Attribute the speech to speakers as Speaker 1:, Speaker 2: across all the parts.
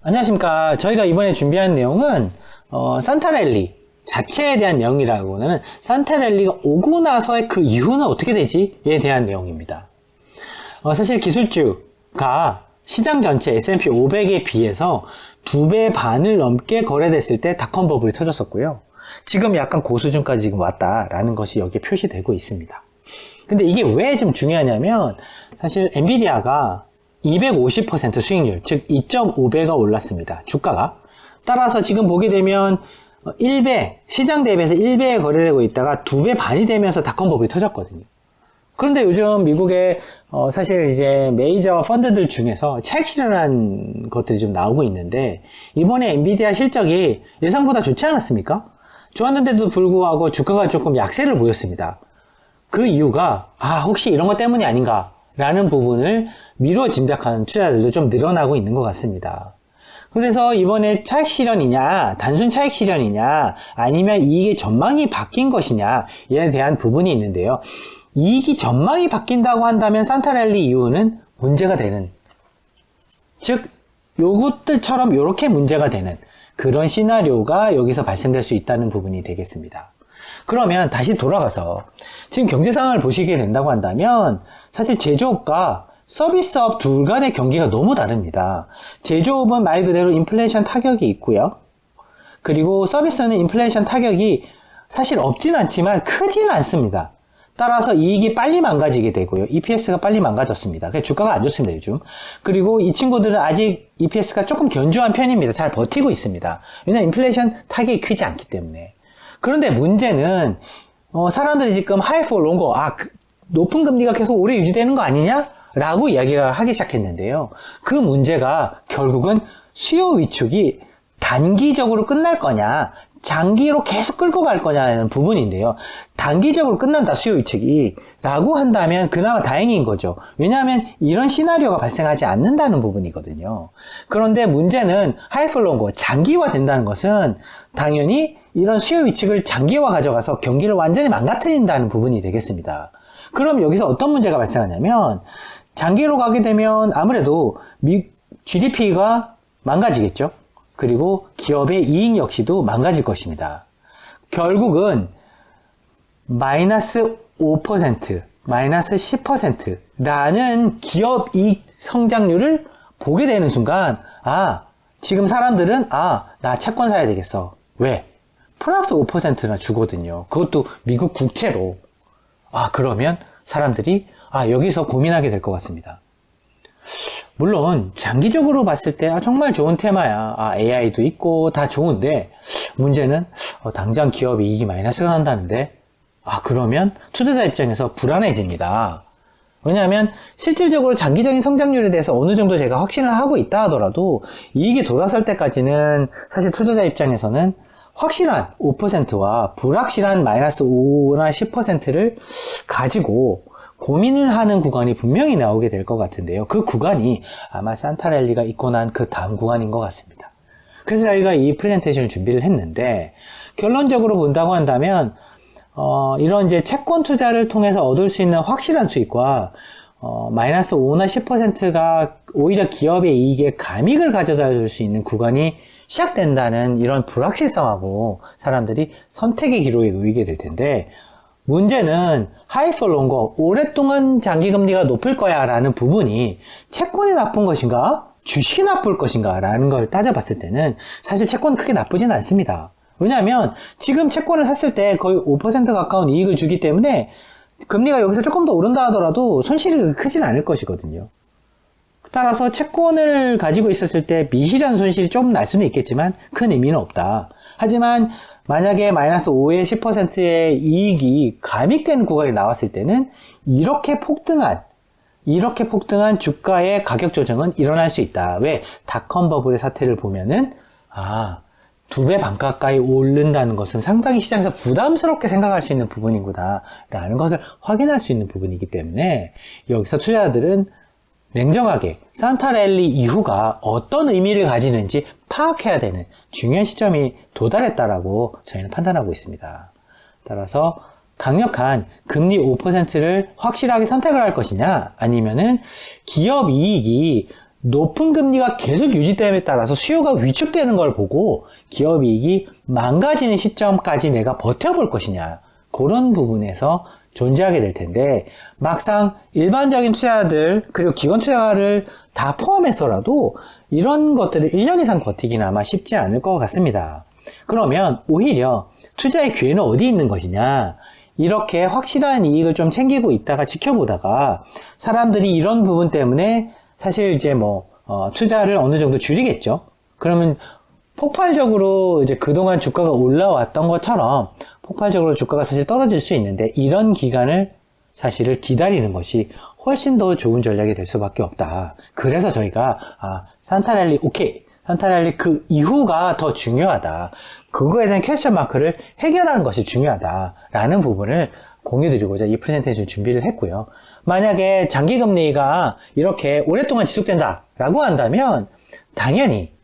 Speaker 1: 안녕하십니까. 저희가 이번에 준비한 내용은 산타랠리 자체에 대한 내용이라고는 산타랠리가 오고 나서의 그 이후는 어떻게 되지에 대한 내용입니다. 사실 기술주가 시장 전체 S&P 500에 비해서 2배 반을 넘게 거래됐을 때 닷컴 버블이 터졌었고요. 지금 약간 고수준까지 지금 왔다라는 것이 여기에 표시되고 있습니다. 근데 이게 왜 좀 중요하냐면 사실 엔비디아가 250% 수익률, 즉 2.5배가 올랐습니다. 주가가. 따라서 지금 보게 되면 1배, 시장 대비해서 1배에 거래되고 있다가 2배 반이 되면서 닷컴 버블이 터졌거든요. 그런데 요즘 미국에 사실 이제 메이저 펀드들 중에서 차익 실현한 것들이 좀 나오고 있는데 이번에 엔비디아 실적이 예상보다 좋지 않았습니까? 좋았는데도 불구하고 주가가 조금 약세를 보였습니다. 그 이유가 혹시 이런 것 때문이 아닌가 라는 부분을 미루어 짐작하는 투자자들도 좀 늘어나고 있는 것 같습니다. 그래서 이번에 차익 실현이냐, 단순 차익 실현이냐, 아니면 이익의 전망이 바뀐 것이냐에 대한 부분이 있는데요. 이익이 전망이 바뀐다고 한다면 산타랠리 이후는 문제가 되는, 즉 요것들처럼 이렇게 문제가 되는 그런 시나리오가 여기서 발생될 수 있다는 부분이 되겠습니다. 그러면 다시 돌아가서 지금 경제 상황을 보시게 된다고 한다면 사실 제조업과 서비스업 둘 간의 경기가 너무 다릅니다. 제조업은 말 그대로 인플레이션 타격이 있고요. 그리고 서비스는 인플레이션 타격이 사실 없진 않지만 크지는 않습니다. 따라서 이익이 빨리 망가지게 되고요. EPS가 빨리 망가졌습니다. 그래서 주가가 안 좋습니다, 요즘. 그리고 이 친구들은 아직 EPS가 조금 견조한 편입니다. 잘 버티고 있습니다. 왜냐하면 인플레이션 타격이 크지 않기 때문에. 그런데 문제는 사람들이 지금 하이 포 롱고 높은 금리가 계속 오래 유지되는 거 아니냐? 라고 이야기가 하기 시작했는데요. 그 문제가 결국은 수요 위축이 단기적으로 끝날 거냐, 장기로 계속 끌고 갈 거냐는 부분인데요. 단기적으로 끝난다, 수요 위축이 라고 한다면 그나마 다행인 거죠. 왜냐하면 이런 시나리오가 발생하지 않는다는 부분이거든요. 그런데 문제는 하이플롱고 장기화 된다는 것은 당연히 이런 수요 위축을 장기화 가져가서 경기를 완전히 망가뜨린다는 부분이 되겠습니다. 그럼 여기서 어떤 문제가 발생하냐면 장기로 가게 되면 아무래도 GDP가 망가지겠죠. 그리고 기업의 이익 역시도 망가질 것입니다. 결국은 마이너스 5%, 마이너스 10%라는 기업 이익 성장률을 보게 되는 순간 지금 사람들은 나 채권 사야 되겠어. 왜? 플러스 5%나 주거든요. 그것도 미국 국채로. 그러면 사람들이 여기서 고민하게 될 것 같습니다. 물론 장기적으로 봤을 때 정말 좋은 테마야. AI도 있고 다 좋은데 문제는 당장 기업 이익이 마이너스가 난다는데 그러면 투자자 입장에서 불안해집니다. 왜냐하면 실질적으로 장기적인 성장률에 대해서 어느 정도 제가 확신을 하고 있다 하더라도 이익이 돌아설 때까지는 사실 투자자 입장에서는 확실한 5%와 불확실한 마이너스 5나 10%를 가지고 고민을 하는 구간이 분명히 나오게 될 것 같은데요. 그 구간이 아마 산타랠리가 있고 난 그 다음 구간인 것 같습니다. 그래서 저희가 이 프레젠테이션을 준비를 했는데 결론적으로 본다고 한다면 이런 이제 채권 투자를 통해서 얻을 수 있는 확실한 수익과 마이너스 5나 10%가 오히려 기업의 이익에 감익을 가져다 줄 수 있는 구간이 시작된다는 이런 불확실성하고 사람들이 선택의 기로에 놓이게 될 텐데 문제는 하이 for longer, 오랫동안 장기금리가 높을 거야 라는 부분이 채권이 나쁜 것인가? 주식이 나쁠 것인가? 라는 걸 따져봤을 때는 사실 채권은 크게 나쁘지는 않습니다. 왜냐하면 지금 채권을 샀을 때 거의 5% 가까운 이익을 주기 때문에 금리가 여기서 조금 더 오른다 하더라도 손실이 크지는 않을 것이거든요. 따라서 채권을 가지고 있었을 때 미실현 손실이 좀 날 수는 있겠지만 큰 의미는 없다. 하지만 만약에 마이너스 5에 10%의 이익이 감익되는 구간이 나왔을 때는 이렇게 폭등한 주가의 가격 조정은 일어날 수 있다. 왜? 닷컴 버블의 사태를 보면은 2배 반 가까이 오른다는 것은 상당히 시장에서 부담스럽게 생각할 수 있는 부분이구나 라는 것을 확인할 수 있는 부분이기 때문에 여기서 투자자들은 냉정하게 산타랠리 이후가 어떤 의미를 가지는지 파악해야 되는 중요한 시점이 도달했다라고 저희는 판단하고 있습니다. 따라서 강력한 금리 5%를 확실하게 선택을 할 것이냐 아니면은 기업 이익이 높은 금리가 계속 유지됨에 따라서 수요가 위축되는 걸 보고 기업이익이 망가지는 시점까지 내가 버텨볼 것이냐, 그런 부분에서 존재하게 될 텐데, 막상 일반적인 투자들 그리고 기관 투자를 다 포함해서라도 이런 것들을 1년 이상 버티기는 아마 쉽지 않을 것 같습니다. 그러면 오히려 투자의 기회는 어디 있는 것이냐, 이렇게 확실한 이익을 좀 챙기고 있다가 지켜보다가 사람들이 이런 부분 때문에 사실 이제 투자를 어느 정도 줄이겠죠. 그러면 폭발적으로 이제 그동안 주가가 올라왔던 것처럼 폭발적으로 주가가 사실 떨어질 수 있는데, 이런 기간을 사실을 기다리는 것이 훨씬 더 좋은 전략이 될 수밖에 없다. 그래서 저희가 산타랠리 오케이, 산타랠리 그 이후가 더 중요하다, 그거에 대한 퀘스천 마크를 해결하는 것이 중요하다라는 부분을 공유드리고자 이 프레젠테이션 준비를 했고요. 만약에 장기금리가 이렇게 오랫동안 지속된다라고 한다면 당연히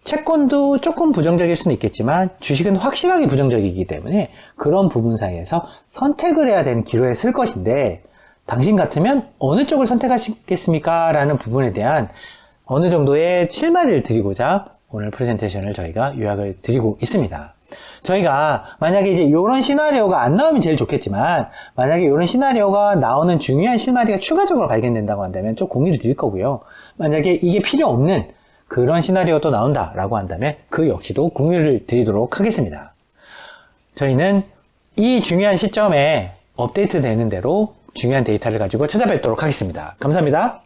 Speaker 1: 채권도 조금 부정적일 수는 있겠지만 주식은 확실하게 부정적이기 때문에 그런 부분 사이에서 선택을 해야 되는 기로에 쓸 것인데, 당신 같으면 어느 쪽을 선택하시겠습니까? 라는 부분에 대한 어느 정도의 실마리를 드리고자 오늘 프레젠테이션을 저희가 요약을 드리고 있습니다. 저희가 만약에 이제 이런 시나리오가 안 나오면 제일 좋겠지만, 만약에 이런 시나리오가 나오는 중요한 실마리가 추가적으로 발견된다고 한다면 좀 공유를 드릴 거고요. 만약에 이게 필요 없는 그런 시나리오도 나온다라고 한다면 그 역시도 공유를 드리도록 하겠습니다. 저희는 이 중요한 시점에 업데이트 되는 대로 중요한 데이터를 가지고 찾아뵙도록 하겠습니다. 감사합니다.